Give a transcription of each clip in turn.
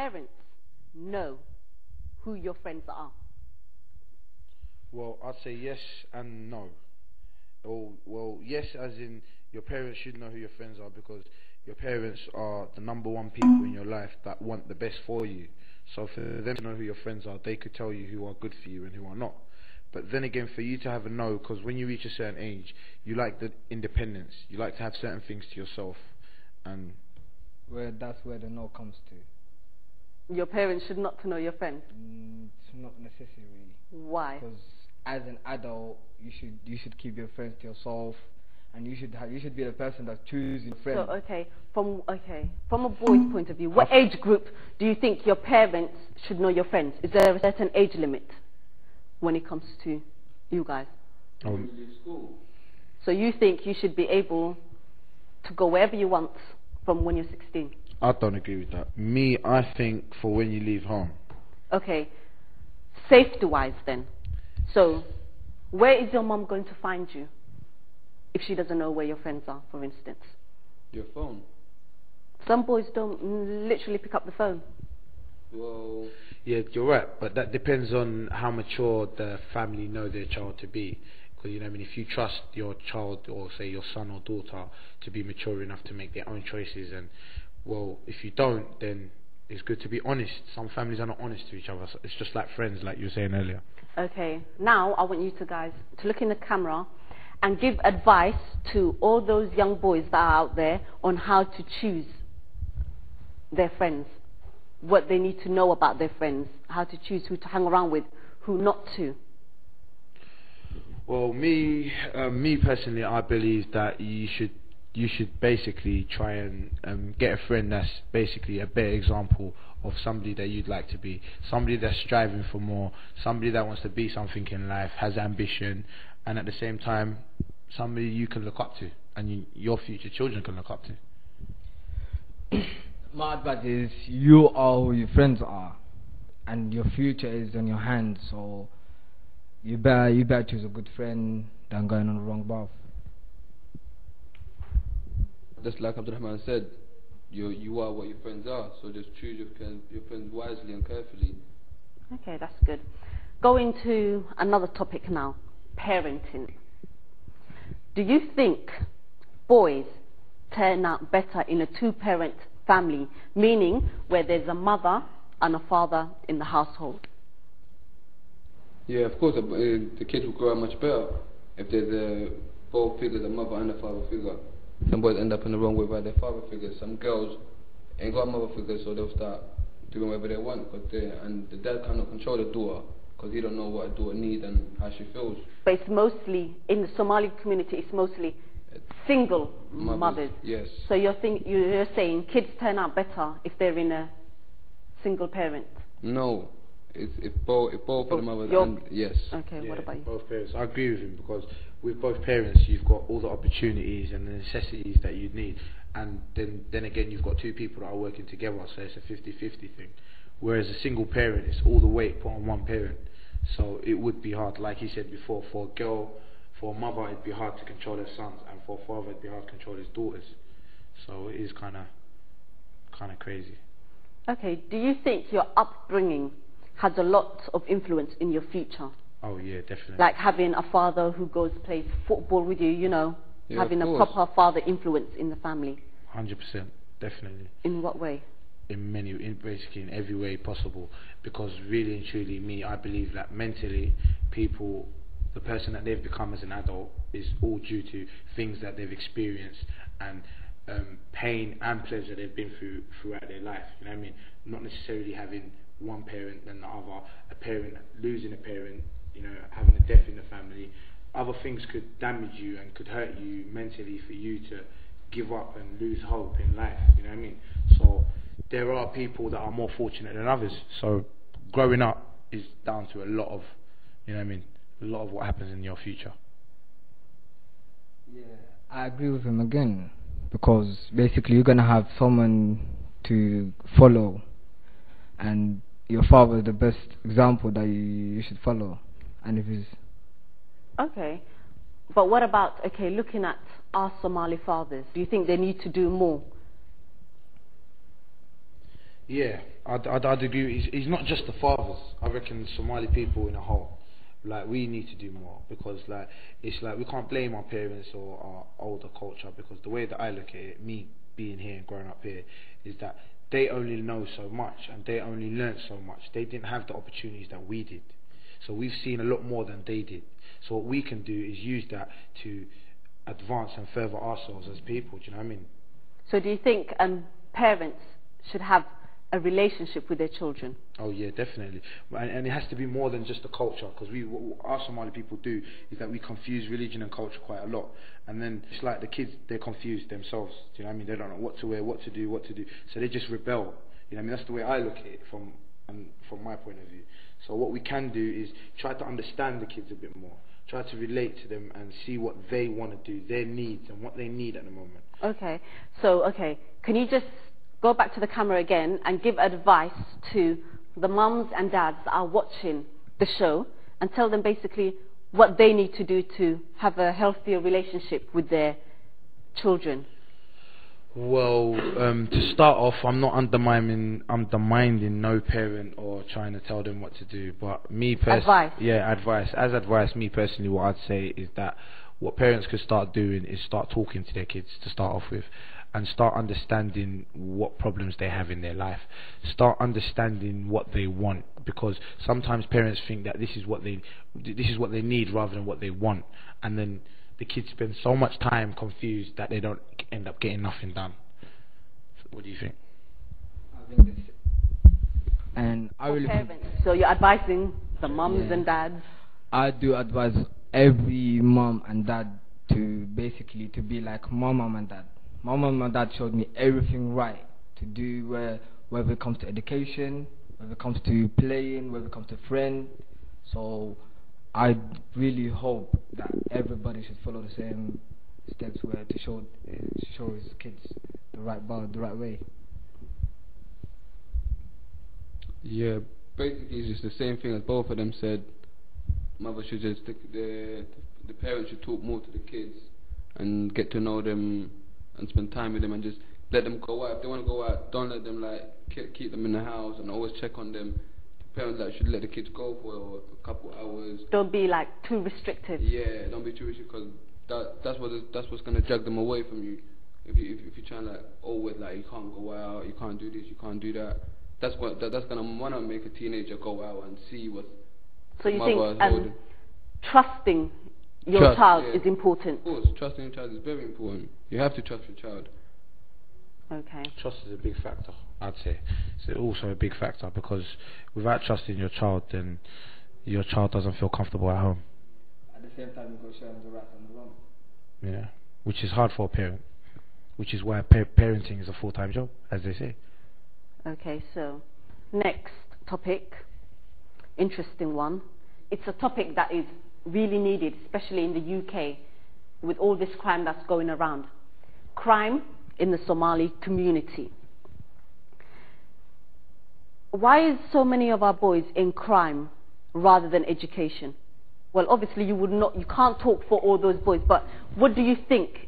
parents know who your friends are? Well, I'd say yes and no. Well, yes, as in your parents should know who your friends are, because your parents are the #1 people in your life that want the best for you. So for them to know who your friends are, they could tell you who are good for you and who are not. But then again, for you to have a no, because when you reach a certain age, you like the independence. You like to have certain things to yourself, and that's where the no comes to. Your parents should not know your friends. It's not necessary. Why? Because as an adult, you should keep your friends to yourself, and you should be the person that chooses your friends. So from a boy's point of view, what age group do you think your parents should know your friends? Is there a certain age limit when it comes to you guys? So you think you should be able to go wherever you want from when you're 16? I don't agree with that. Me, I think for when you leave home. Okay, safety-wise then. So, where is your mom going to find you if she doesn't know where your friends are, for instance? Your phone. Some boys don't literally pick up the phone. Well, yeah, you're right, but that depends on how mature the family know their child to be. Because, you know what I mean, if you trust your child, or say your son or daughter, to be mature enough to make their own choices, and well, if you don't, then it's good to be honest. Some families are not honest to each other, so it's just like friends, like you were saying earlier. Okay, now I want you guys to look in the camera and give advice to all those young boys that are out there on how to choose their friends, what they need to know about their friends, how to choose who to hang around with, who not to. Well, me personally, I believe that you should basically try and get a friend that's basically a better example of somebody that you'd like to be, somebody that's striving for more, somebody that wants to be something in life, has ambition, and at the same time somebody you can look up to and your future children can look up to. My advice is, you are who your friends are, and your future is in your hands, so you better choose a good friend than going on the wrong path. just like Abdurrahman said, you are what your friends are, so just choose your friends wisely and carefully. Okay, that's good. Going to another topic now, parenting. Do you think boys turn out better in a two-parent family, meaning where there's a mother and a father in the household? Yeah, of course, the kids will grow up much better if there's both figures, a mother and a father figure. Some boys end up in the wrong way by their father figures. Some girls ain't got mother figures, so they'll start doing whatever they want, and the dad cannot control the daughter because he don't know what a daughter needs and how she feels. But it's mostly, in the Somali community, it's mostly single mothers. Yes. So you're saying kids turn out better if they're in a single parent? No. If both of the mothers, and yes. Okay, yeah, what about you? Both parents. I agree with him, because with both parents you've got all the opportunities and the necessities that you need, and then again you've got two people that are working together, so it's a 50-50 thing. Whereas a single parent, it's all the weight put on one parent, so it would be hard, like he said before, for a girl, for a mother it'd be hard to control her sons, and for a father it'd be hard to control his daughters. So it is kind of crazy. Okay, do you think your upbringing has a lot of influence in your future? Oh yeah, definitely. Like having a father who goes plays football with you, yeah, having a proper father influence in the family. 100%, definitely. In what way? Basically in every way possible, because really and truly, I believe that mentally, the person that they've become as an adult is all due to things that they've experienced and pain and pleasure they've been through throughout their life. You know what I mean? Not necessarily having one parent than the other, a parent losing a parent, having a death in the family. Other things could damage you and could hurt you mentally for you to give up and lose hope in life, you know what I mean? So there are people that are more fortunate than others, so growing up is down to a lot of, a lot of what happens in your future. Yeah, I agree with him again, because basically you're going to have someone to follow, and your father is the best example that you should follow. And if he's... Okay, but what about, looking at our Somali fathers, do you think they need to do more? Yeah, I'd agree. It's not just the fathers. I reckon Somali people in a whole. Like, we need to do more, because like it's like we can't blame our parents or our older culture, because the way that I look at it, me being here and growing up here, is that they only know so much and they only learn so much. They didn't have the opportunities that we did, so we've seen a lot more than they did. So what we can do is use that to advance and further ourselves as people. Do you know what I mean? So do you think parents should have a relationship with their children? Oh yeah, definitely, and it has to be more than just the culture, because what our Somali people do is that we confuse religion and culture quite a lot, and then it's like the kids, they're confused themselves. Do you know what I mean? They don't know what to wear, what to do, so they just rebel. You know what I mean? That's the way I look at it from my point of view. So what we can do is try to understand the kids a bit more, try to relate to them and see what they want to do, their needs and what they need at the moment. Okay, so can you just go back to the camera again and give advice to the mums and dads that are watching the show, and tell them basically what they need to do to have a healthier relationship with their children? Well, to start off, I'm not undermining no parent or trying to tell them what to do, but me personally, advice. Me personally, what I'd say is that what parents could start doing is start talking to their kids to start off with, and start understanding what problems they have in their life. Start understanding what they want, because sometimes parents think that this is what they need rather than what they want, and then the kids spend so much time confused that they don't end up getting nothing done. What do you think? I think this, and I really parents. So you're advising the mums and dads? I do advise every mom and dad to basically to be like my mom and dad. My mom and dad showed me everything right to do, whether it comes to education, whether it comes to playing, whether it comes to friends. So I really hope that everybody should follow the same steps where to show his kids the right way. Yeah, basically it's just the same thing as both of them said. Mother should just the parents should talk more to the kids and get to know them and spend time with them, and just let them go out. If they want to go out, don't let them like keep them in the house, and always check on them. Parents should let the kids go for a couple hours. Don't be like too restrictive. Yeah, don't be too restrictive, because that's what's gonna drag them away from you. If you're trying like always like you can't go out, you can't do this, you can't do that. That's gonna wanna make a teenager go out and see what. So you think trusting your child is important? Of course, trusting your child is very important. You have to trust your child. Okay. Trust is a big factor, I'd say. It's also a big factor, because without trusting your child, then your child doesn't feel comfortable at home. At the same time, you've got to show them the right and the wrong. Yeah, which is hard for a parent. Which is why parenting is a full-time job, as they say. Okay, so next topic, interesting one. It's a topic that is really needed, especially in the UK, with all this crime that's going around. Crime in the Somali community. Why is so many of our boys in crime rather than education? Well, obviously you can't talk for all those boys, but what do you think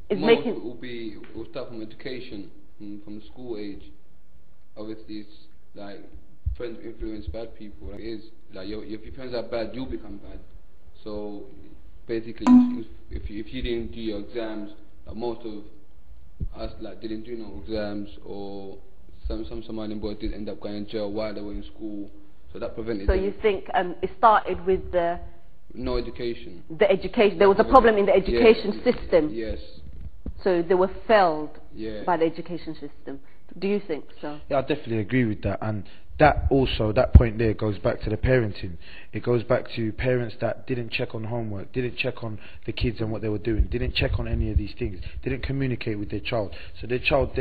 is making... We'll start from education, from the school age. Obviously it's like friends influence bad people. Like, it is like if your friends are bad, you'll become bad. So basically, if you didn't do your exams, like most of us didn't do no exams, or some Somalian boys did end up going in jail while they were in school, so that prevented them. You think it started with the no education? The education. There was a problem in the education system. Yes. So they were failed by the education system. Do you think so? Yeah, I definitely agree with that, and that point there goes back to the parenting. It goes back to parents that didn't check on homework, didn't check on the kids and what they were doing, didn't check on any of these things, didn't communicate with their child. So their child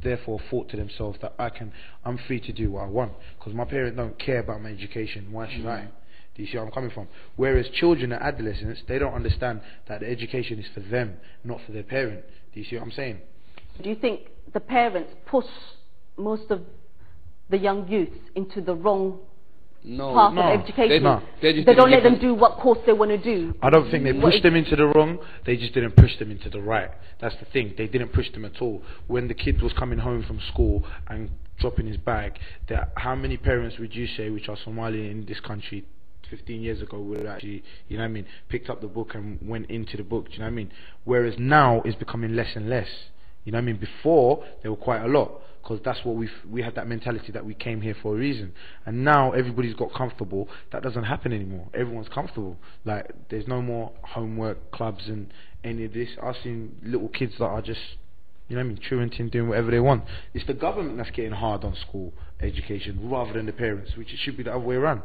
therefore thought to themselves that I'm free to do what I want, because my parents don't care about my education. Why should I? Do you see where I'm coming from? Whereas children and adolescents, they don't understand that the education is for them, not for their parent. Do you see what I'm saying? Do you think the parents push most of the young youths into the wrong path of education? They don't let them do what course they want to do. I don't think they pushed them into the wrong, they just didn't push them into the right. That's the thing, they didn't push them at all. When the kid was coming home from school and dropping his bag, that how many parents would you say which are Somali in this country 15 years ago would actually, you know what I mean, picked up the book and went into the book, do you know what I mean? Whereas now it's becoming less and less, you know what I mean? Before there were quite a lot, because that's what we had that mentality that we came here for a reason, and now everybody's got comfortable. That doesn't happen anymore. Everyone's comfortable. Like, there's no more homework clubs and any of this. I've seen little kids that are just, you know what I mean, truanting, doing whatever they want. It's the government that's getting hard on school education rather than the parents, which it should be the other way around.